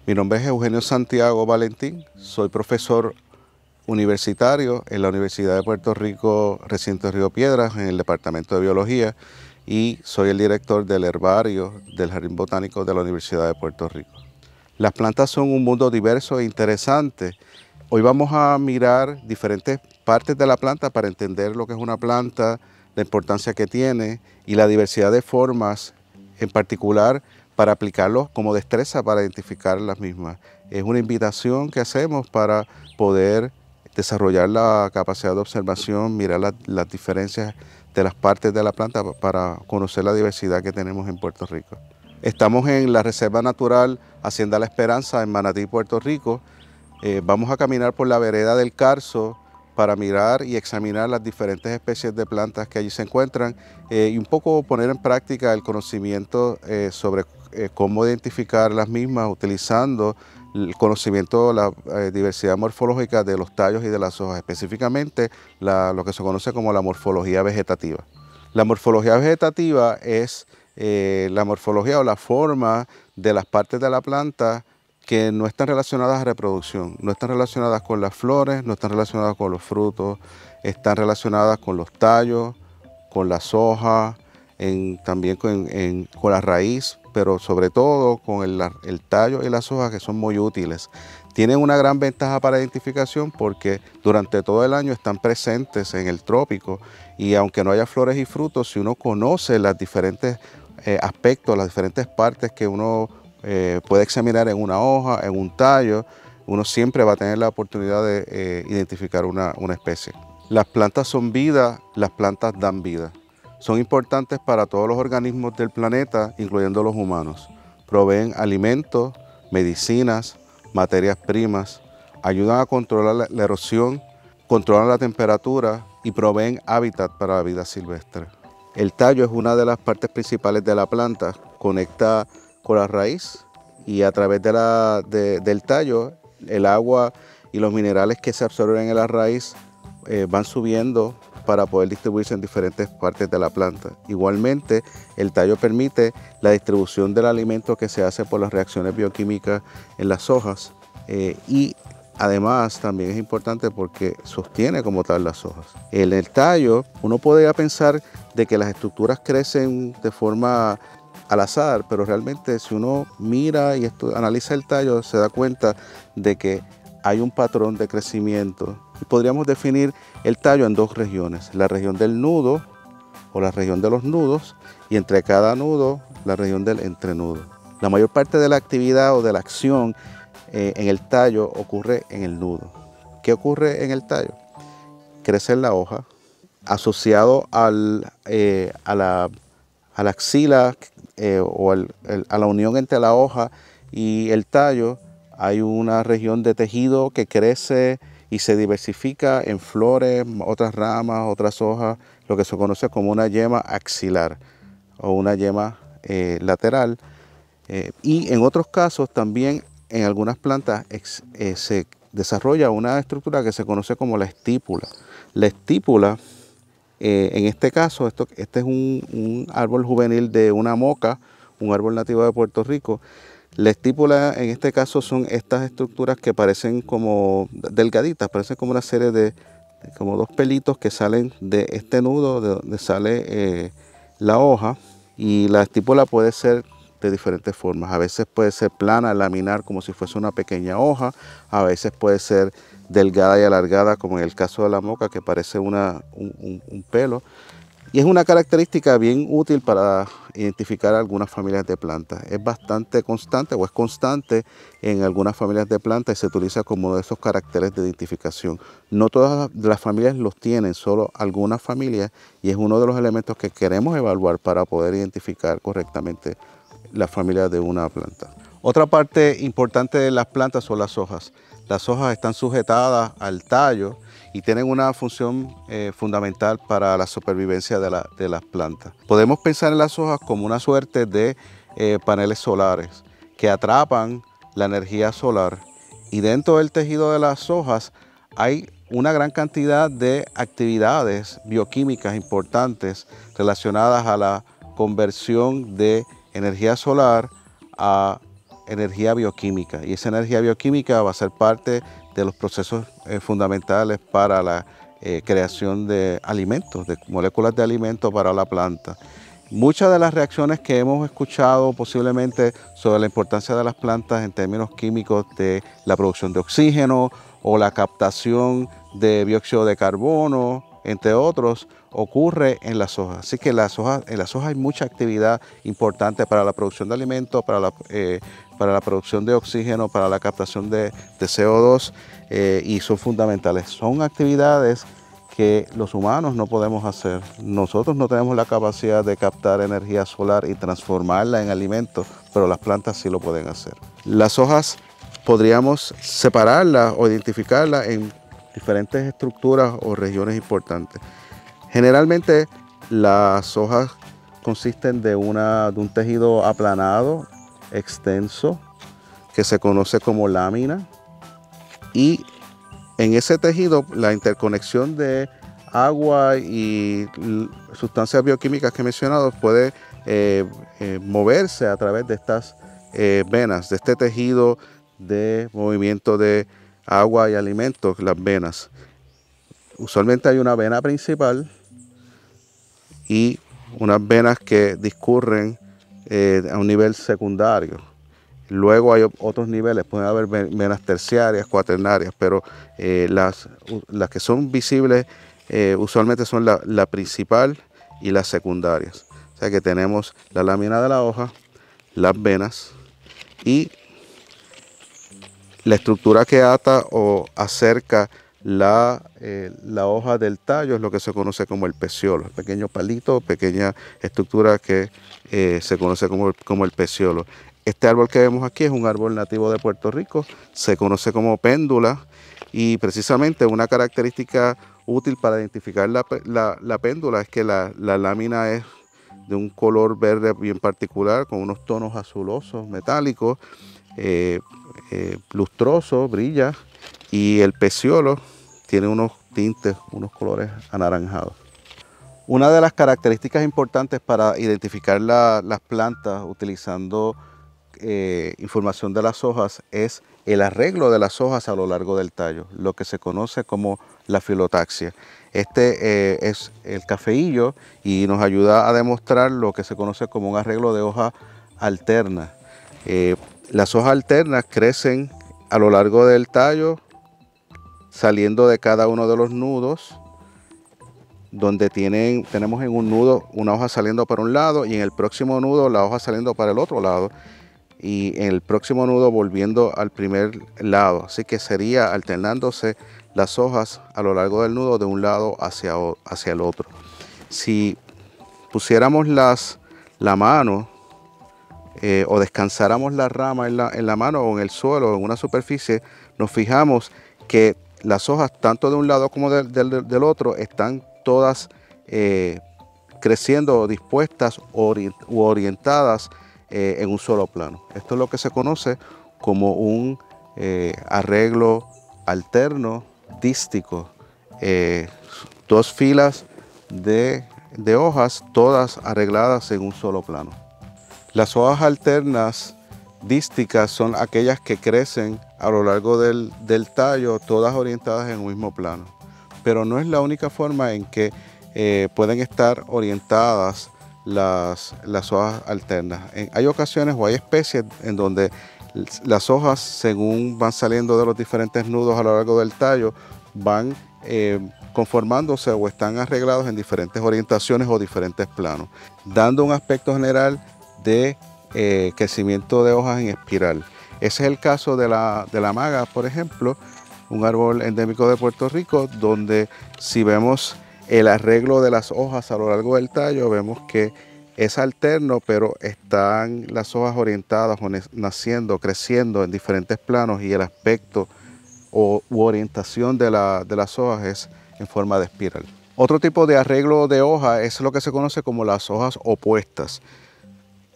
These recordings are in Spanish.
Mi nombre es Eugenio Santiago Valentín, soy profesor universitario en la Universidad de Puerto Rico, recinto de Río Piedras, en el Departamento de Biología, y soy el director del herbario del Jardín Botánico de la Universidad de Puerto Rico. Las plantas son un mundo diverso e interesante. Hoy vamos a mirar diferentes partes de la planta para entender lo que es una planta, la importancia que tiene y la diversidad de formas, en particular para aplicarlos como destreza para identificar las mismas. Es una invitación que hacemos para poder desarrollar la capacidad de observación, mirar las diferencias de las partes de la planta para conocer la diversidad que tenemos en Puerto Rico. Estamos en la Reserva Natural Hacienda La Esperanza en Manatí, Puerto Rico. Vamos a caminar por la vereda del Carso para mirar y examinar las diferentes especies de plantas que allí se encuentran y un poco poner en práctica el conocimiento sobre cómo identificar las mismas utilizando el conocimiento de la diversidad morfológica de los tallos y de las hojas, específicamente lo que se conoce como la morfología vegetativa. La morfología vegetativa es la morfología o la forma de las partes de la planta que no están relacionadas a reproducción, no están relacionadas con las flores, no están relacionadas con los frutos, están relacionadas con los tallos, con las hojas, también con la raíz, pero sobre todo con el tallo y las hojas, que son muy útiles. Tienen una gran ventaja para identificación porque durante todo el año están presentes en el trópico y aunque no haya flores y frutos, si uno conoce los diferentes aspectos, las diferentes partes que uno puede examinar en una hoja, en un tallo, uno siempre va a tener la oportunidad de identificar una especie. Las plantas son vida, las plantas dan vida. Son importantes para todos los organismos del planeta, incluyendo los humanos. Proveen alimentos, medicinas, materias primas, ayudan a controlar la erosión, controlan la temperatura y proveen hábitat para la vida silvestre. El tallo es una de las partes principales de la planta, conecta con la raíz y a través del tallo el agua y los minerales que se absorben en la raíz van subiendo para poder distribuirse en diferentes partes de la planta. Igualmente, el tallo permite la distribución del alimento que se hace por las reacciones bioquímicas en las hojas y además también es importante porque sostiene como tal las hojas. En el tallo uno podría pensar de que las estructuras crecen de forma al azar, pero realmente si uno mira y analiza el tallo se da cuenta de que hay un patrón de crecimiento. Y podríamos definir el tallo en dos regiones, la región del nudo o la región de los nudos y entre cada nudo la región del entrenudo. La mayor parte de la actividad o de la acción en el tallo ocurre en el nudo. ¿Qué ocurre en el tallo? Crece en la hoja asociado a la axila o a la unión entre la hoja y el tallo. Hay una región de tejido que crece y se diversifica en flores, otras ramas, otras hojas, lo que se conoce como una yema axilar o una yema lateral. Y en otros casos también en algunas plantas se desarrolla una estructura que se conoce como la estípula. La estípula, en este caso, este es un árbol juvenil de una moca, un árbol nativo de Puerto Rico. La estípula en este caso son estas estructuras que parecen como delgaditas, parecen como una serie de como dos pelitos que salen de este nudo de donde sale la hoja, y la estípula puede ser de diferentes formas. A veces puede ser plana, laminar, como si fuese una pequeña hoja, a veces puede ser delgada y alargada, como en el caso de la moca, que parece un pelo. Y es una característica bien útil para identificar algunas familias de plantas. Es bastante constante o es constante en algunas familias de plantas y se utiliza como uno de esos caracteres de identificación. No todas las familias los tienen, solo algunas familias, y es uno de los elementos que queremos evaluar para poder identificar correctamente la familia de una planta. Otra parte importante de las plantas son las hojas. Las hojas están sujetadas al tallo y tienen una función fundamental para la supervivencia de las plantas. Podemos pensar en las hojas como una suerte de paneles solares que atrapan la energía solar, y dentro del tejido de las hojas hay una gran cantidad de actividades bioquímicas importantes relacionadas a la conversión de energía solar a energía bioquímica, y esa energía bioquímica va a ser parte de los procesos fundamentales para la creación de alimentos, de moléculas de alimentos para la planta. Muchas de las reacciones que hemos escuchado posiblemente sobre la importancia de las plantas en términos químicos de la producción de oxígeno o la captación de dióxido de carbono, entre otros, ocurre en las hojas. Así que en las hojas hay mucha actividad importante para la producción de alimentos, para la producción de oxígeno, para la captación de CO2 y son fundamentales. Son actividades que los humanos no podemos hacer. Nosotros no tenemos la capacidad de captar energía solar y transformarla en alimentos, pero las plantas sí lo pueden hacer. Las hojas podríamos separarlas o identificarlas en diferentes estructuras o regiones importantes. Generalmente las hojas consisten de un tejido aplanado, extenso, que se conoce como lámina, y en ese tejido la interconexión de agua y sustancias bioquímicas que he mencionado puede moverse a través de estas venas, de este tejido de movimiento de agua y alimentos, las venas. Usualmente hay una vena principal y unas venas que discurren a un nivel secundario. Luego hay otros niveles, pueden haber venas terciarias, cuaternarias, pero las que son visibles usualmente son la principal y las secundarias. O sea que tenemos la lámina de la hoja, las venas y la estructura que ata o acerca la hoja del tallo es lo que se conoce como el peciolo, pequeño palito, pequeña estructura que se conoce como el peciolo. Este árbol que vemos aquí es un árbol nativo de Puerto Rico, se conoce como péndula, y precisamente una característica útil para identificar la péndula es que la lámina es de un color verde bien particular, con unos tonos azulosos, metálicos, lustroso, brilla, y el peciolo tiene unos tintes, unos colores anaranjados. Una de las características importantes para identificar las plantas utilizando información de las hojas es el arreglo de las hojas a lo largo del tallo, lo que se conoce como la filotaxia. Este es el cafeillo y nos ayuda a demostrar lo que se conoce como un arreglo de hoja alterna. Las hojas alternas crecen a lo largo del tallo, saliendo de cada uno de los nudos, donde tenemos en un nudo una hoja saliendo para un lado y en el próximo nudo la hoja saliendo para el otro lado, y en el próximo nudo volviendo al primer lado. Así que sería alternándose las hojas a lo largo del nudo de un lado hacia el otro. Si pusiéramos la mano o descansáramos la rama en la mano o en el suelo o en una superficie, nos fijamos que las hojas tanto de un lado como del otro están todas creciendo, dispuestas u orientadas en un solo plano. Esto es lo que se conoce como un arreglo alterno dístico. Dos filas de hojas, todas arregladas en un solo plano. Las hojas alternas dísticas son aquellas que crecen a lo largo del tallo, todas orientadas en un mismo plano. Pero no es la única forma en que pueden estar orientadas las hojas alternas. Hay ocasiones o hay especies en donde las hojas, según van saliendo de los diferentes nudos a lo largo del tallo, van conformándose o están arreglados en diferentes orientaciones o diferentes planos, dando un aspecto general de crecimiento de hojas en espiral. Ese es el caso de la maga, por ejemplo, un árbol endémico de Puerto Rico, donde si vemos el arreglo de las hojas a lo largo del tallo, vemos que es alterno, pero están las hojas orientadas o naciendo, creciendo en diferentes planos, y el aspecto u orientación de las hojas es en forma de espiral. Otro tipo de arreglo de hoja es lo que se conoce como las hojas opuestas.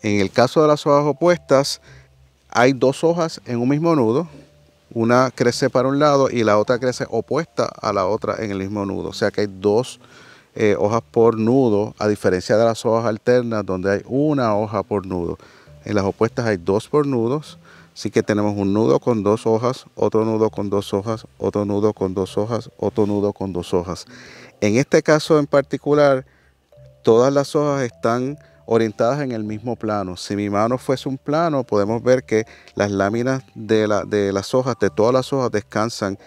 En el caso de las hojas opuestas, hay dos hojas en un mismo nudo. Una crece para un lado y la otra crece opuesta a la otra en el mismo nudo. O sea que hay dos hojas por nudo, a diferencia de las hojas alternas donde hay una hoja por nudo. En las opuestas hay 2 por nudos, así que tenemos un nudo con 2 hojas, otro nudo con 2 hojas, otro nudo con 2 hojas, otro nudo con 2 hojas. En este caso en particular, todas las hojas están orientadas en el mismo plano. Si mi mano fuese un plano, podemos ver que las láminas de las hojas, de todas las hojas, descansan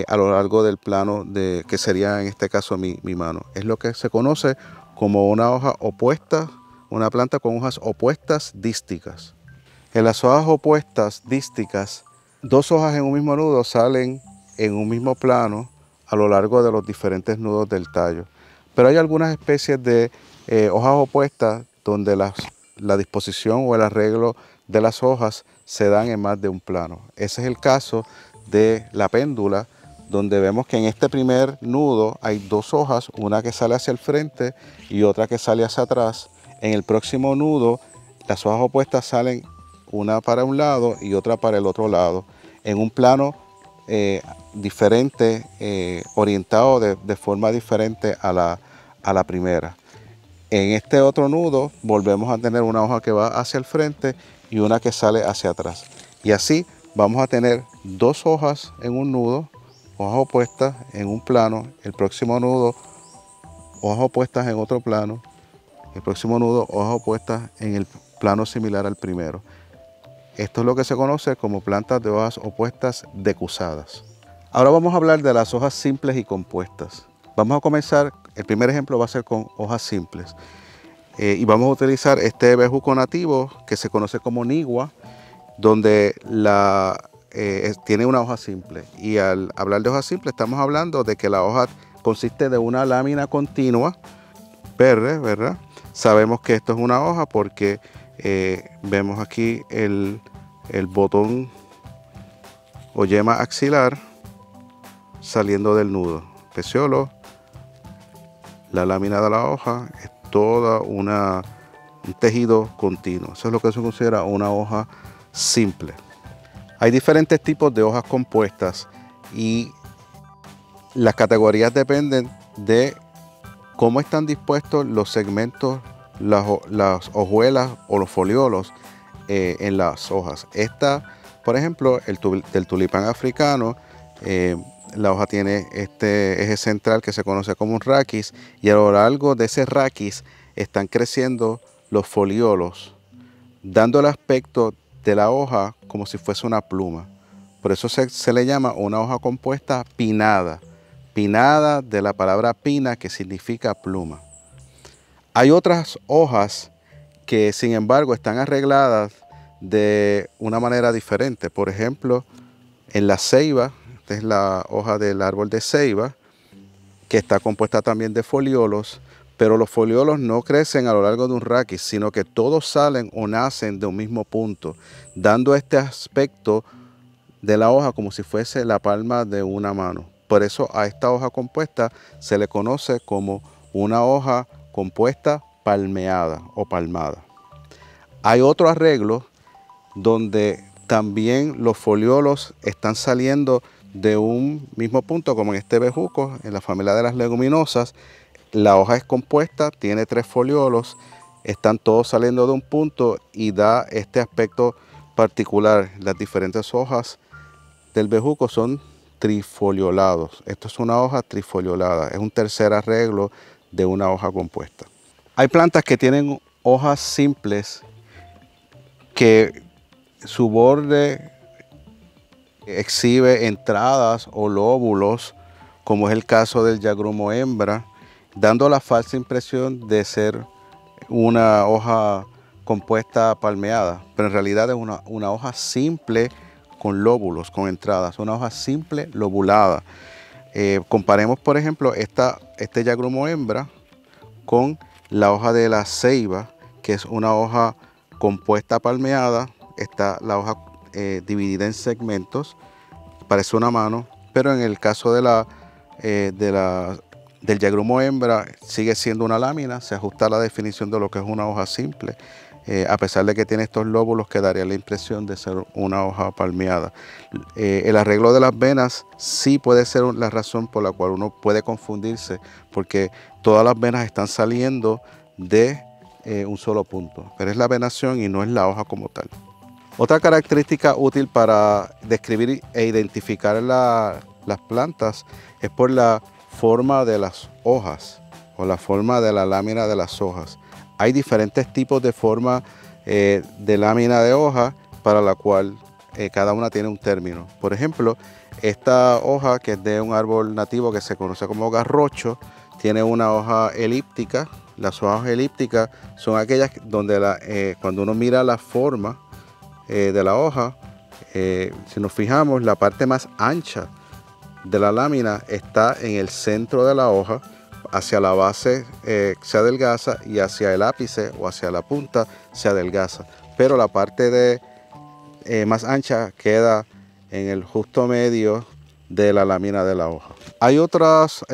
a lo largo del plano que sería en este caso mi mano. Es lo que se conoce como una hoja opuesta, una planta con hojas opuestas dísticas. En las hojas opuestas dísticas, 2 hojas en un mismo nudo salen en un mismo plano a lo largo de los diferentes nudos del tallo. Pero hay algunas especies de hojas opuestas donde la disposición o el arreglo de las hojas se dan en más de un plano. Ese es el caso de la péndula, donde vemos que en este primer nudo hay 2 hojas, una que sale hacia el frente y otra que sale hacia atrás. En el próximo nudo, las hojas opuestas salen una para un lado y otra para el otro lado, en un plano diferente, orientado de forma diferente a la primera. En este otro nudo volvemos a tener una hoja que va hacia el frente y una que sale hacia atrás. Y así vamos a tener 2 hojas en un nudo, hojas opuestas en un plano, el próximo nudo, hojas opuestas en otro plano, el próximo nudo, hojas opuestas en el plano similar al primero. Esto es lo que se conoce como plantas de hojas opuestas decusadas. Ahora vamos a hablar de las hojas simples y compuestas. Vamos a comenzar, el primer ejemplo va a ser con hojas simples. Y vamos a utilizar este bejuco nativo que se conoce como nigua, donde tiene una hoja simple. Y al hablar de hoja simple estamos hablando de que la hoja consiste de una lámina continua verde, ¿verdad? Sabemos que esto es una hoja porque vemos aquí el botón o yema axilar saliendo del nudo. Peciolo, la lámina de la hoja, es toda un tejido continuo. Eso es lo que se considera una hoja simple. Hay diferentes tipos de hojas compuestas y las categorías dependen de cómo están dispuestos los segmentos, las hojuelas o los foliolos en las hojas. Esta, por ejemplo, del tulipán africano, la hoja tiene este eje central que se conoce como un raquis, y a lo largo de ese raquis están creciendo los foliolos, dando el aspecto de la hoja como si fuese una pluma. Por eso se le llama una hoja compuesta pinnada. Pinnada de la palabra pina, que significa pluma. Hay otras hojas que, sin embargo, están arregladas de una manera diferente. Por ejemplo, en la ceiba, esta es la hoja del árbol de ceiba, que está compuesta también de foliolos, pero los foliolos no crecen a lo largo de un raquis, sino que todos salen o nacen de un mismo punto, dando este aspecto de la hoja como si fuese la palma de una mano. Por eso a esta hoja compuesta se le conoce como una hoja compuesta palmeada o palmada. Hay otro arreglo donde también los foliolos están saliendo de un mismo punto, como en este bejuco, en la familia de las leguminosas. La hoja es compuesta, tiene 3 foliolos, están todos saliendo de un punto y da este aspecto particular. Las diferentes hojas del bejuco son trifoliolados. Esto es una hoja trifoliolada, es un tercer arreglo de una hoja compuesta. Hay plantas que tienen hojas simples que su borde exhibe entradas o lóbulos, como es el caso del yagrumo hembra, dando la falsa impresión de ser una hoja compuesta palmeada, pero en realidad es una hoja simple con lóbulos, con entradas, una hoja simple lobulada. Comparemos, por ejemplo, este yagrumo hembra con la hoja de la ceiba, que es una hoja compuesta palmeada. Está la hoja dividida en segmentos, parece una mano, pero en el caso del yagrumo hembra sigue siendo una lámina, se ajusta a la definición de lo que es una hoja simple, a pesar de que tiene estos lóbulos que daría la impresión de ser una hoja palmeada. El arreglo de las venas sí puede ser la razón por la cual uno puede confundirse, porque todas las venas están saliendo de un solo punto, pero es la venación y no es la hoja como tal. Otra característica útil para describir e identificar las plantas es por la forma de las hojas o la forma de la lámina de las hojas. Hay diferentes tipos de forma de lámina de hoja para la cual cada una tiene un término. Por ejemplo, esta hoja, que es de un árbol nativo que se conoce como garrocho, tiene una hoja elíptica. Las hojas elípticas son aquellas donde cuando uno mira la forma de la hoja, si nos fijamos, la parte más ancha de la lámina está en el centro de la hoja, hacia la base se adelgaza y hacia el ápice o hacia la punta se adelgaza, pero la parte más ancha queda en el justo medio de la lámina de la hoja. Hay otros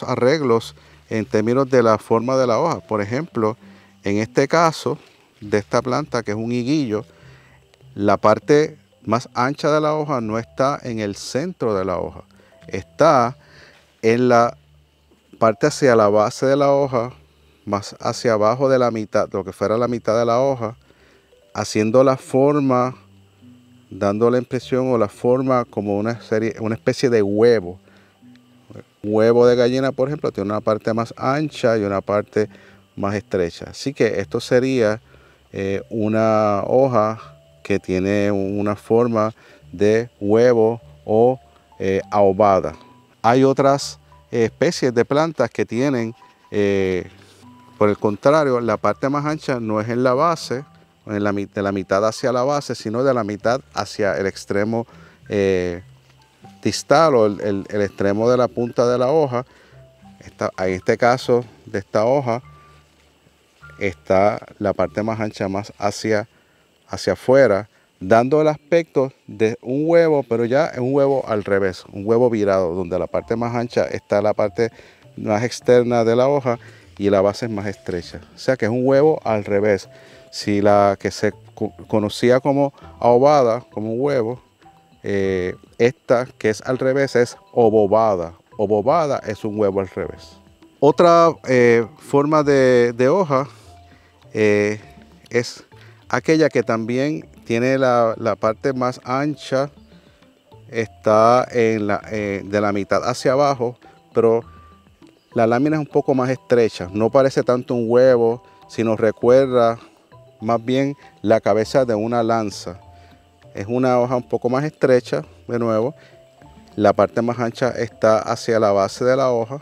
arreglos en términos de la forma de la hoja. Por ejemplo, en este caso de esta planta, que es un higuillo, la parte más ancha de la hoja no está en el centro de la hoja, está en la parte hacia la base de la hoja, más hacia abajo de la mitad, lo que fuera la mitad de la hoja, haciendo la forma, dando la impresión o la forma como una especie de huevo. Huevo de gallina, por ejemplo, tiene una parte más ancha y una parte más estrecha. Así que esto sería una hoja que tiene una forma de huevo o ahobada. Hay otras especies de plantas que tienen, por el contrario, la parte más ancha no es en la base, de la mitad hacia la base, sino de la mitad hacia el extremo distal o el extremo de la punta de la hoja. En este caso de esta hoja está la parte más ancha más hacia afuera, dando el aspecto de un huevo, pero ya es un huevo al revés, un huevo virado, donde la parte más ancha está la parte más externa de la hoja y la base es más estrecha. O sea que es un huevo al revés. Si la que se conocía como ahobada, como un huevo, esta que es al revés es obovada. Obovada es un huevo al revés. Otra forma de hoja es aquella que también tiene la parte más ancha, está de la mitad hacia abajo, pero la lámina es un poco más estrecha. No parece tanto un huevo, sino recuerda más bien la cabeza de una lanza. Es una hoja un poco más estrecha, de nuevo. La parte más ancha está hacia la base de la hoja.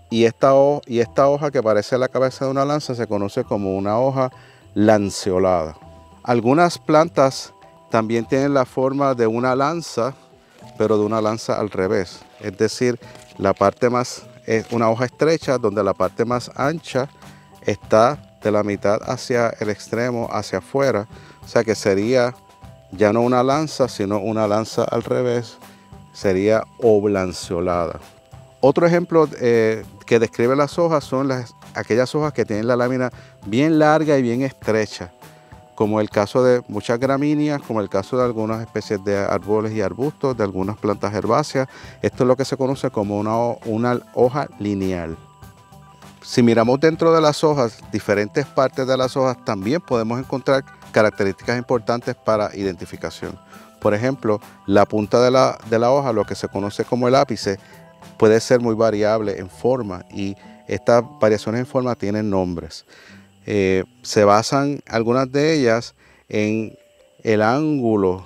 Y esta hoja que parece la cabeza de una lanza se conoce como una hoja lanceolada. Algunas plantas también tienen la forma de una lanza, pero de una lanza al revés. Es decir, la parte más es una hoja estrecha donde la parte más ancha está de la mitad hacia el extremo, hacia afuera. O sea que sería ya no una lanza, sino una lanza al revés. Sería oblanceolada. Otro ejemplo que describe las hojas son aquellas hojas que tienen la lámina bien larga y bien estrecha, como el caso de muchas gramíneas, como el caso de algunas especies de árboles y arbustos, de algunas plantas herbáceas. Esto es lo que se conoce como una hoja lineal. Si miramos dentro de las hojas, diferentes partes de las hojas, también podemos encontrar características importantes para identificación. Por ejemplo, la punta de la hoja, lo que se conoce como el ápice, puede ser muy variable en forma y estas variaciones en forma tienen nombres. Se basan algunas de ellas en el ángulo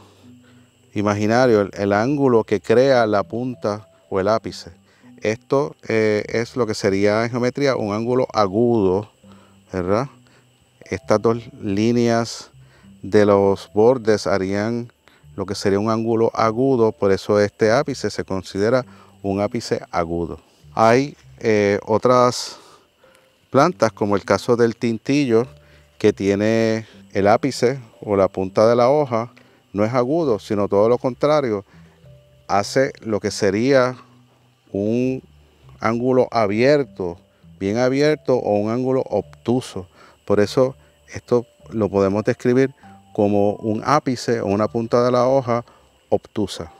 imaginario, el ángulo que crea la punta o el ápice. Esto es lo que sería en geometría un ángulo agudo, ¿verdad? Estas dos líneas de los bordes harían lo que sería un ángulo agudo, por eso este ápice se considera un ápice agudo. Hay otras plantas, como el caso del tintillo, que tiene el ápice o la punta de la hoja, no es agudo, sino todo lo contrario, hace lo que sería un ángulo abierto, bien abierto, o un ángulo obtuso. Por eso esto lo podemos describir como un ápice o una punta de la hoja obtusa.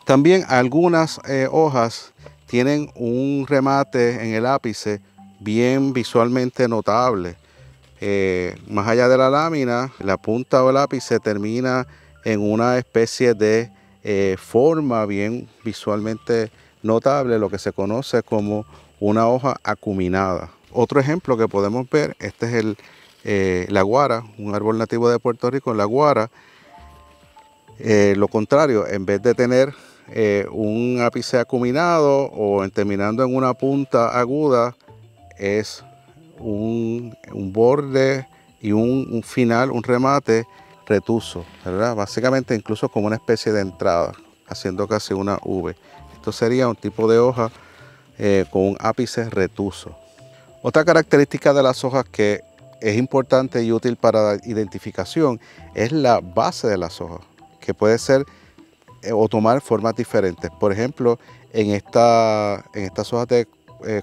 También algunas hojas tienen un remate en el ápice bien visualmente notable. más allá de la lámina, la punta o el ápice termina en una especie de forma bien visualmente notable, lo que se conoce como una hoja acuminada. Otro ejemplo que podemos ver, este es la guara, un árbol nativo de Puerto Rico, la guara. Lo contrario, en vez de tener un ápice acuminado o terminando en una punta aguda, es un borde y un final, un remate retuso, ¿verdad? Básicamente incluso como una especie de entrada, haciendo casi una V. Esto sería un tipo de hoja con un ápice retuso. Otra característica de las hojas que es importante y útil para la identificación es la base de las hojas, que puede ser o tomar formas diferentes. Por ejemplo, en estas hojas de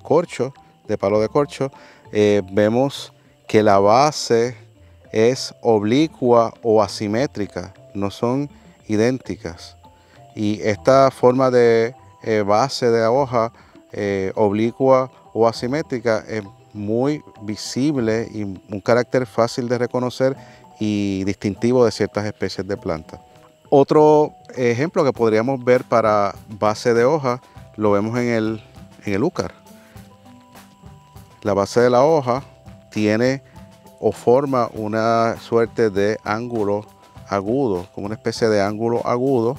corcho, de palo de corcho, vemos que la base es oblicua o asimétrica, no son idénticas. Y esta forma de base de la hoja oblicua o asimétrica es muy visible y un carácter fácil de reconocer y distintivo de ciertas especies de plantas. Otro ejemplo que podríamos ver para base de hoja lo vemos en el úcar. La base de la hoja tiene o forma una suerte de ángulo agudo, como una especie de ángulo agudo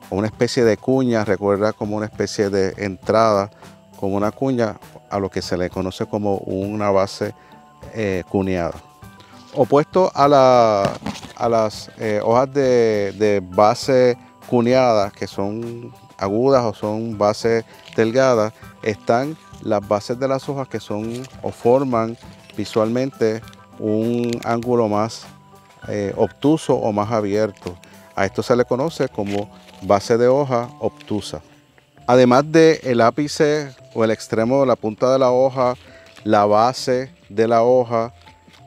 o una especie de cuña, recuerda, como una especie de entrada, como una cuña a lo que se le conoce como una base cuneada. Opuesto a las hojas de base cuneada, que son agudas o son bases delgadas, están las bases de las hojas que son o forman visualmente un ángulo más obtuso o más abierto. A esto se le conoce como base de hoja obtusa. Además del ápice o el extremo de la punta de la hoja, la base de la hoja,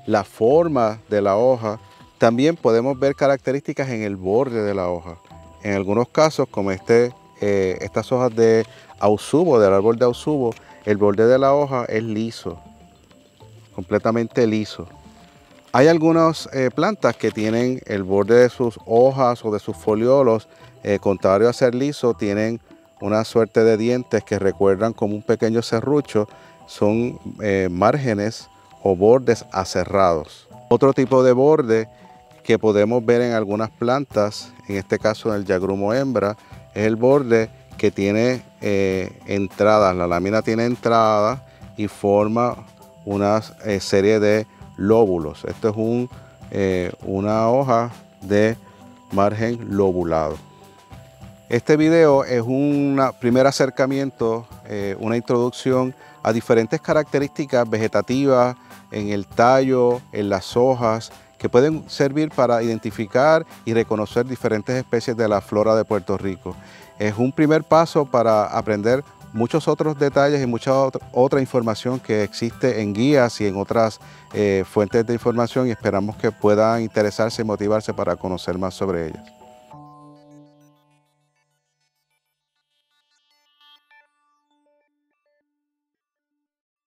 la forma de la hoja, también podemos ver características en el borde de la hoja. En algunos casos, como estas hojas de ausubo, del árbol de ausubo, el borde de la hoja es liso, completamente liso. Hay algunas plantas que tienen el borde de sus hojas o de sus foliolos, contrario a ser liso, tienen una suerte de dientes que recuerdan como un pequeño serrucho, son márgenes o bordes aserrados. Otro tipo de borde que podemos ver en algunas plantas, en este caso en el yagrumo hembra, es el borde que tiene entradas. La lámina tiene entradas y forma una serie de lóbulos. Esto es una hoja de margen lobulado. Este video es un primer acercamiento, una introducción a diferentes características vegetativas en el tallo, en las hojas, que pueden servir para identificar y reconocer diferentes especies de la flora de Puerto Rico. Es un primer paso para aprender muchos otros detalles y mucha otra información que existe en guías y en otras fuentes de información, y esperamos que puedan interesarse y motivarse para conocer más sobre ellas.